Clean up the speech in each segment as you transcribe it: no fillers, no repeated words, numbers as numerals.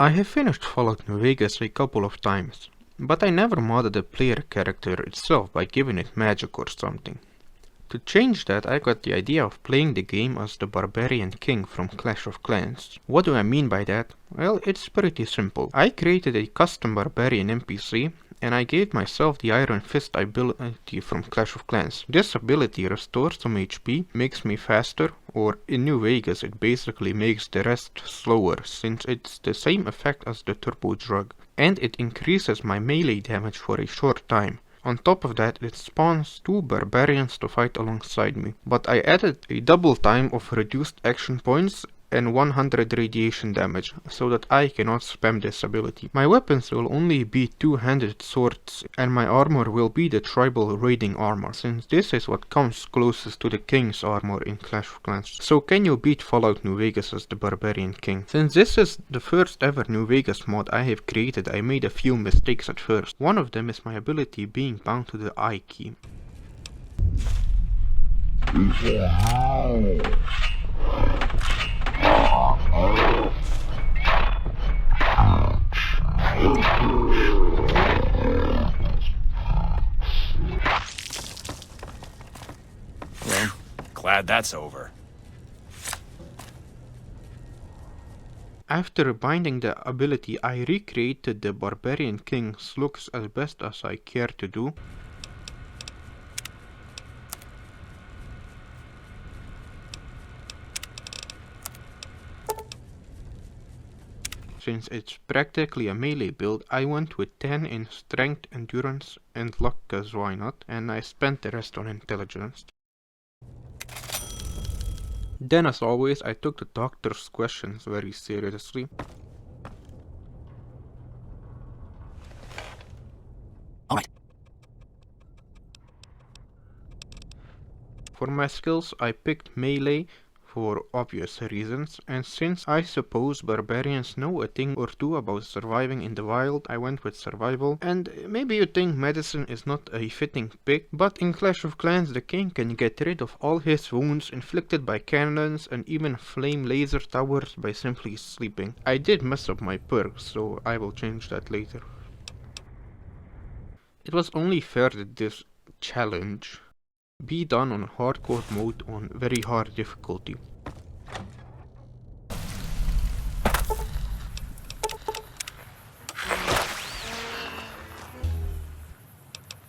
I have finished Fallout New Vegas a couple of times, but I never modded the player character itself by giving it magic or something. To change that, I got the idea of playing the game as the Barbarian King from Clash of Clans. What do I mean by that? Well, it's pretty simple. I created a custom Barbarian NPC, and I gave myself the Iron Fist ability from Clash of Clans. This ability restores some HP, makes me faster, or in New Vegas it basically makes the rest slower, since it's the same effect as the turbo drug, and it increases my melee damage for a short time. On top of that, it spawns 2 barbarians to fight alongside me, but I added a double time of reduced action points and 100 radiation damage, so that I cannot spam this ability. My weapons will only be 2-handed swords, and my armor will be the tribal raiding armor, since this is what comes closest to the king's armor in Clash of Clans. So can you beat Fallout New Vegas as the Barbarian King? Since this is the first ever New Vegas mod I have created, I made a few mistakes at first. One of them is my ability being bound to the I key. Well, glad that's over. After binding the ability, I recreated the Barbarian King's looks as best as I care to do. Since it's practically a melee build, I went with 10 in strength, endurance and luck, cause why not, and I spent the rest on intelligence. Then as always, I took the doctor's questions very seriously. Alright. For my skills, I picked melee for obvious reasons, and since I suppose barbarians know a thing or two about surviving in the wild, I went with survival. And maybe you think medicine is not a fitting pick, but in Clash of Clans the king can get rid of all his wounds inflicted by cannons and even flame laser towers by simply sleeping. I did mess up my perks, so I will change that later. It was only fair that this challenge be done on hardcore mode on very hard difficulty.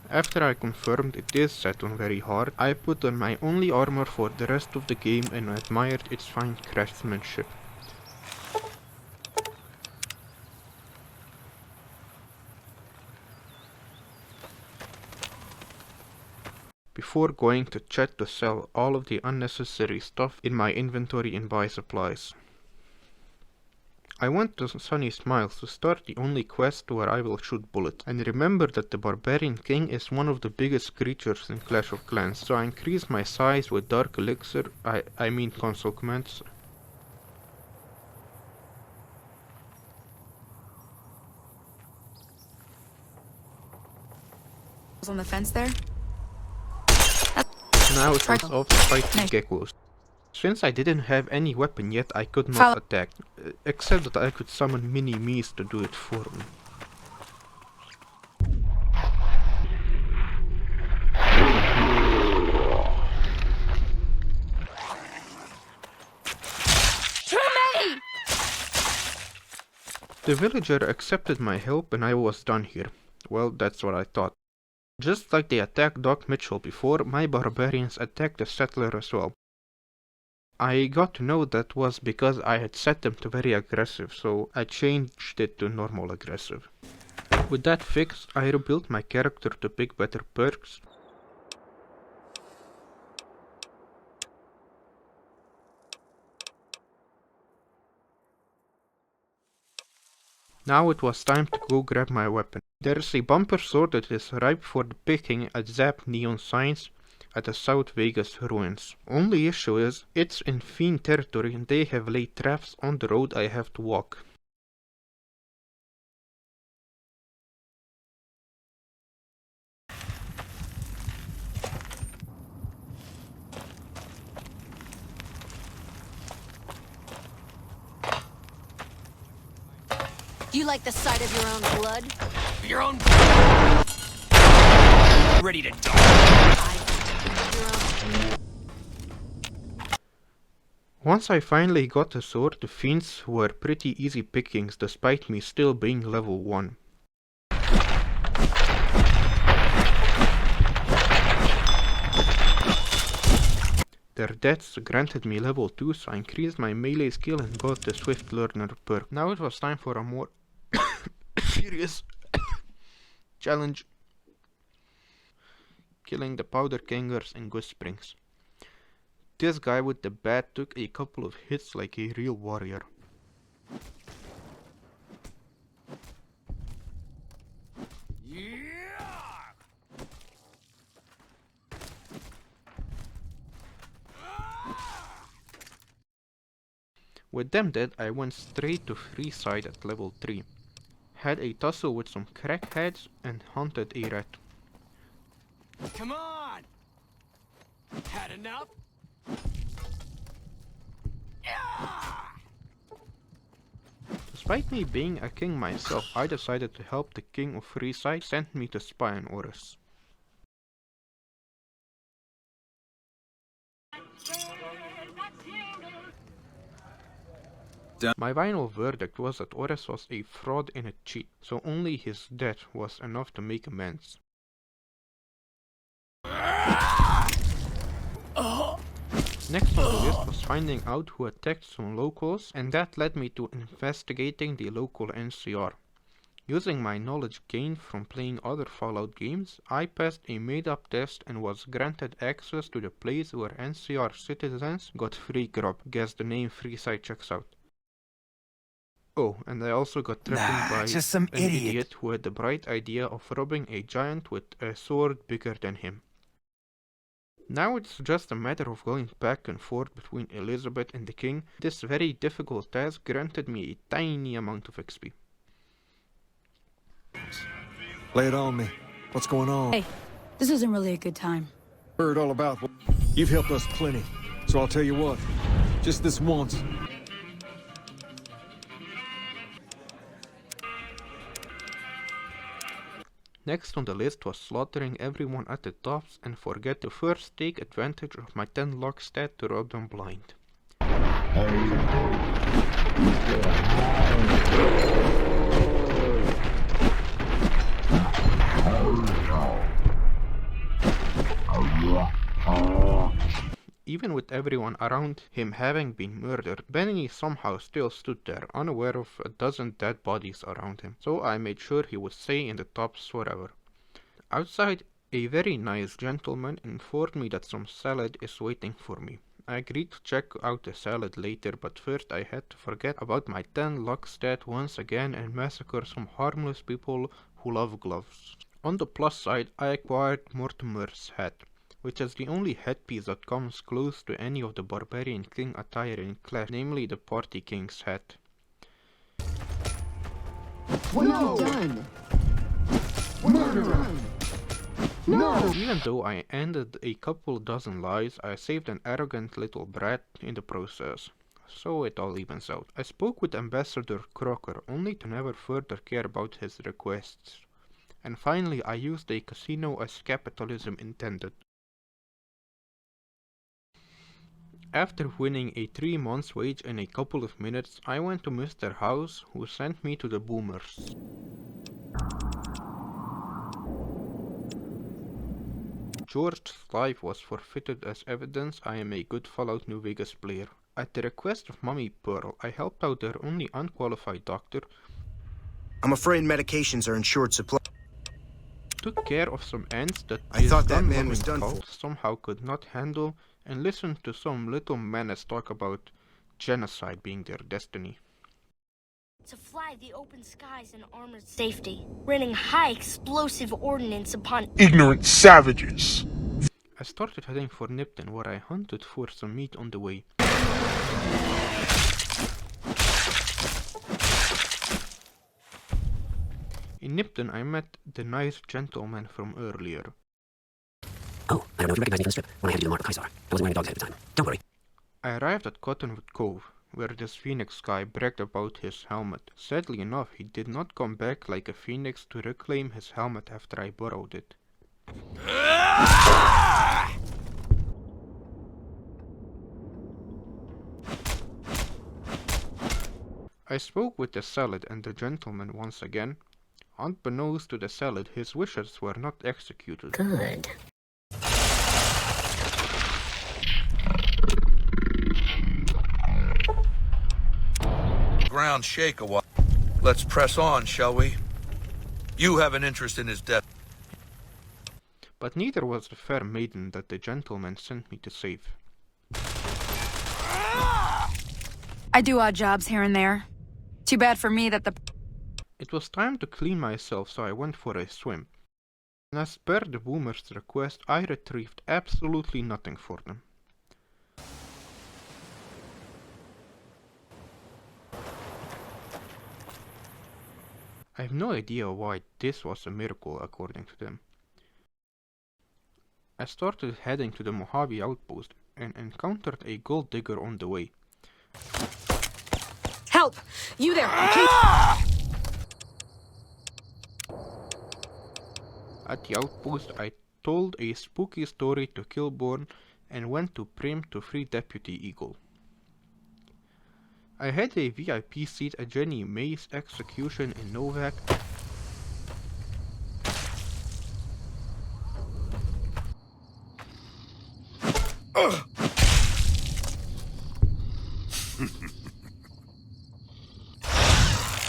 After I confirmed it is set on very hard, I put on my only armor for the rest of the game and admired its fine craftsmanship. Before going to chat to sell all of the unnecessary stuff in my inventory and buy supplies. I went to Sunny Smiles to start the only quest where I will shoot bullets, and remember that the Barbarian King is one of the biggest creatures in Clash of Clans, so I increased my size with Dark Elixir, I mean console commands. On the fence there? Now it was off to fight the geckos. Since I didn't have any weapon yet, I could not attack, except that I could summon mini-me's to do it for me. The villager accepted my help and I was done here. Well, that's what I thought. Just like they attacked Doc Mitchell before, my barbarians attacked the settler as well. I got to know that was because I had set them to very aggressive, so I changed it to normal aggressive. With that fixed, I rebuilt my character to pick better perks. Now it was time to go grab my weapon. There is a bumper sword that is ripe for the picking at Zap Neon Signs at the South Vegas ruins. Only issue is, it's in Fiend territory and they have laid traps on the road I have to walk. Do you like the sight of your own blood? Your own. Ready to die. I your own. Once I finally got the sword, the fiends were pretty easy pickings despite me still being level 1. Their deaths granted me level 2, so I increased my melee skill and got the Swift Learner perk. Now it was time for a more serious challenge. Killing the Powder Kingers in Goose Springs. This guy with the bat took a couple of hits like a real warrior. With them dead, I went straight to Freeside at level 3. Had a tussle with some crackheads and hunted a rat. Come on! Had enough? Despite me being a king myself, I decided to help the king of Freeside send me to spy on Oris. My final verdict was that Oris was a fraud and a cheat, so only his death was enough to make amends. Next on the list was finding out who attacked some locals, and that led me to investigating the local NCR. Using my knowledge gained from playing other Fallout games, I passed a made-up test and was granted access to the place where NCR citizens got free grub. Guess the name Freeside checks out. Oh, and I also got threatened by just some an idiot who had the bright idea of robbing a giant with a sword bigger than him. Now it's just a matter of going back and forth between Elizabeth and the king. This very difficult task granted me a tiny amount of XP. Lay it on me. What's going on? Hey, this isn't really a good time. Heard all about. You've helped us plenty, so I'll tell you what. Just this once. Next on the list was slaughtering everyone at the tops and forget to first take advantage of my 10 luck stat to rob them blind. Even with everyone around him having been murdered, Benny somehow still stood there, unaware of a dozen dead bodies around him, so I made sure he would stay in the tops forever. Outside, a very nice gentleman informed me that some salad is waiting for me. I agreed to check out the salad later, but first I had to forget about my 10 luck stat once again and massacre some harmless people who love gloves. On the plus side, I acquired Mortimer's hat, which is the only headpiece that comes close to any of the Barbarian King attire in Clash, namely the Party King's hat. What have you done? Murderer! No! Even though I ended a couple dozen lives, I saved an arrogant little brat in the process. So it all evens out. I spoke with Ambassador Crocker, only to never further care about his requests. And finally I used a casino as capitalism intended. After winning a 3 months wage in a couple of minutes, I went to Mr. House, who sent me to the Boomers. George's life was forfeited as evidence I am a good Fallout New Vegas player. At the request of Mommy Pearl, I helped out their only unqualified doctor. I'm afraid medications are in short supply. Took care of some ants that I thought that man was done cult somehow could not handle, and listened to some little menace talk about genocide being their destiny. To fly the open skies in armored safety, raining high explosive ordnance upon ignorant savages. I started heading for Nipton, where I hunted for some meat on the way. In Nipton, I met the nice gentleman from earlier. Oh, I don't know if you recognize me from the strip when I had to do the mark with Kaisar. I wasn't wearing a dog's head at the time. Don't worry. I arrived at Cottonwood Cove, where this phoenix guy bragged about his helmet. Sadly enough, he did not come back like a phoenix to reclaim his helmet after I borrowed it. I spoke with the salad and the gentleman once again. Unbeknownst to the salad, his wishes were not executed. Good. Ground shake a while. Let's press on, shall we? You have an interest in his death. But neither was the fair maiden that the gentleman sent me to save. I do odd jobs here and there. Too bad for me that the... It was time to clean myself, so I went for a swim. And as per the boomer's request, I retrieved absolutely nothing for them. I have no idea why this was a miracle according to them. I started heading to the Mojave outpost and encountered a gold digger on the way. Help! You there! At the outpost, I told a spooky story to Kilborn and went to Prim to free Deputy Eagle. I had a VIP seat at Jenny May's execution in Novak.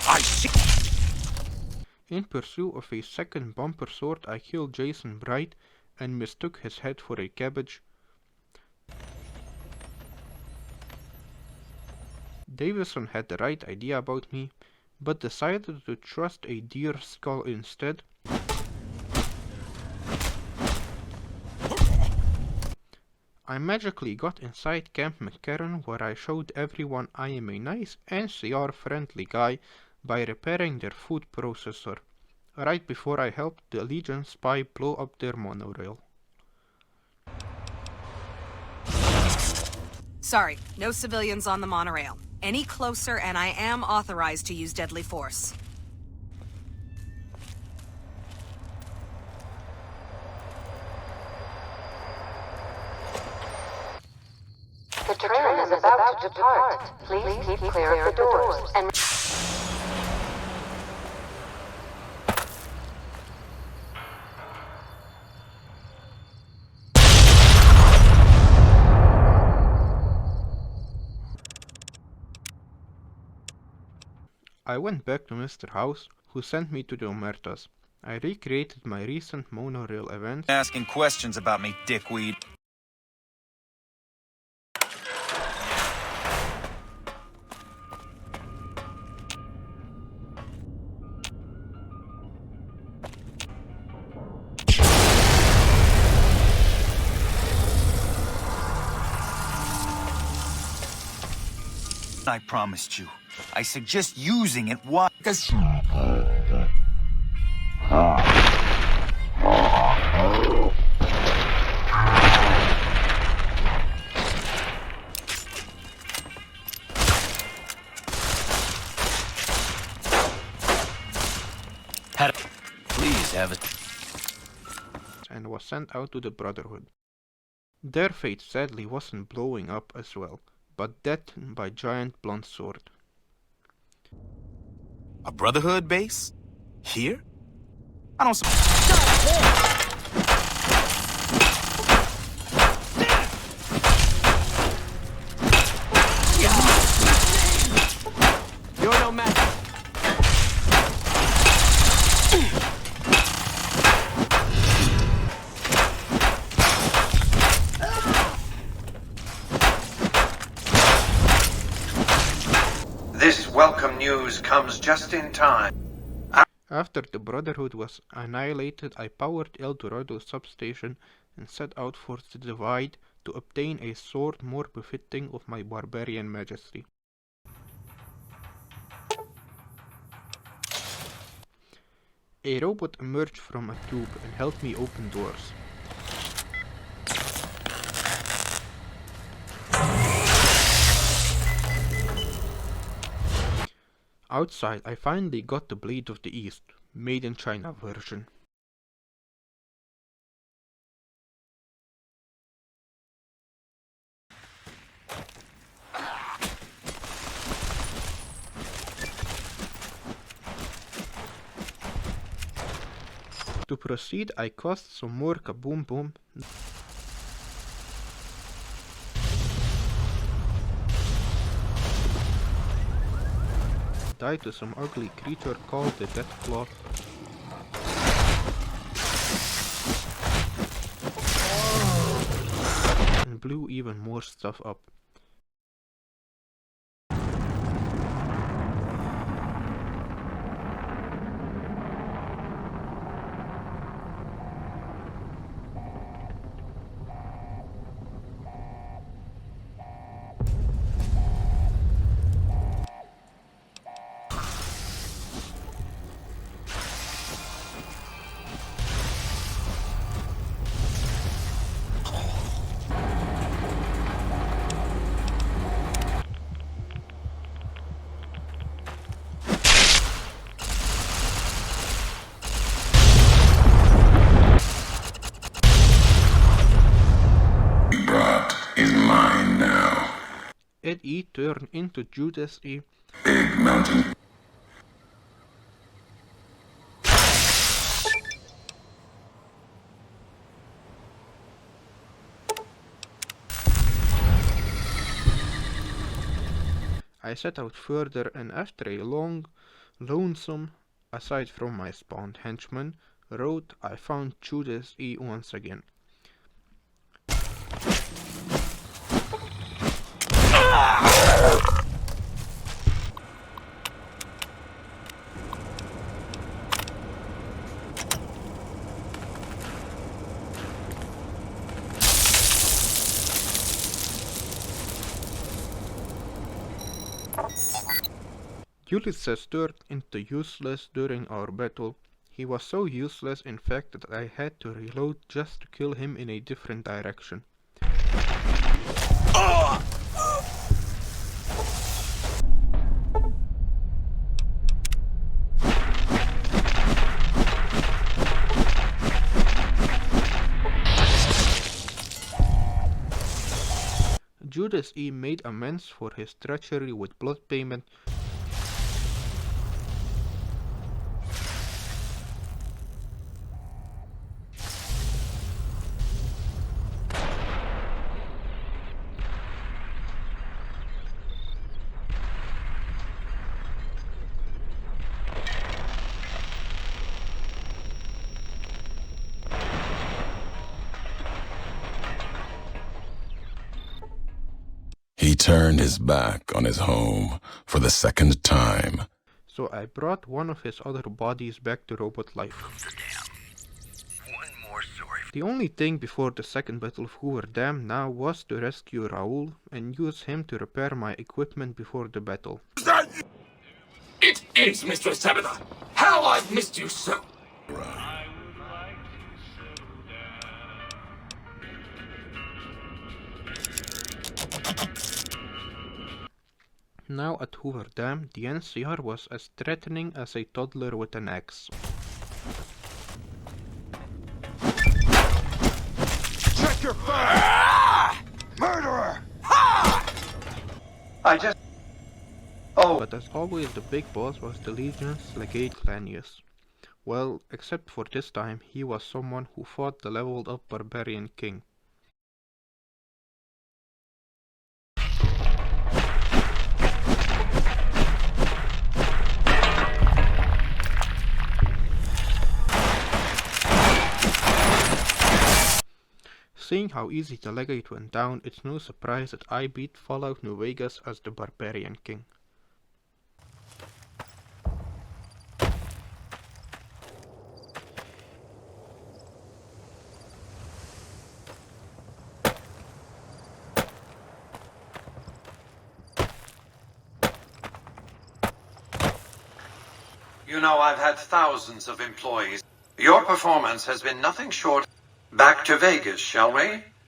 I see. In pursuit of a second bumper sword, I killed Jason Bright and mistook his head for a cabbage. Davison had the right idea about me, but decided to trust a deer skull instead. I magically got inside Camp McCarran, where I showed everyone I am a nice NCR friendly guy by repairing their food processor, right before I helped the Legion spy blow up their monorail. Sorry, no civilians on the monorail. Any closer and I am authorized to use deadly force. The train is about to depart. Please keep clear of the doors and... I went back to Mr. House, who sent me to the Omertas. I recreated my recent monorail event. Asking questions about me, dickweed. I promised you. I suggest using it while... Because... Please have it. And was sent out to the Brotherhood. Their fate sadly wasn't blowing up as well, but death by giant blunt sword. A Brotherhood base? Here? I don't... You're no match. This welcome news comes just in time. After the Brotherhood was annihilated, I powered El Dorado substation and set out for the Divide to obtain a sword more befitting of my Barbarian majesty. A robot emerged from a tube and helped me open doors. Outside, I finally got the Blade of the East, made in China version. To proceed, I cast some more Kaboom Boom. Died to some ugly creature called the Deathclaw. And blew even more stuff up. Is mine now. Ed E turned into Judas E. Big mountain. I set out further, and after a long, lonesome, aside from my spawned henchman, road, I found Judas E once again. Ulysses turned into useless during our battle. He was so useless in fact that I had to reload just to kill him in a different direction. Judas E made amends for his treachery with blood payment. He turned his back on his home for the second time. So I brought one of his other bodies back to robot life. The only thing before the second battle of Hoover Dam now was to rescue Raoul and use him to repair my equipment before the battle. It is Mistress Tabitha! How I've missed you so! Now at Hoover Dam, the NCR was as threatening as a toddler with an axe. Check your fire! Murderer! I just... Oh. But as always, the big boss was the Legion's legate Clanius. Well, except for this time, he was someone who fought the leveled up Barbarian King. Seeing how easy the legate went down, it's no surprise that I beat Fallout New Vegas as the Barbarian King. You know, I've had thousands of employees. Your performance has been nothing short. Back to Vegas, shall we?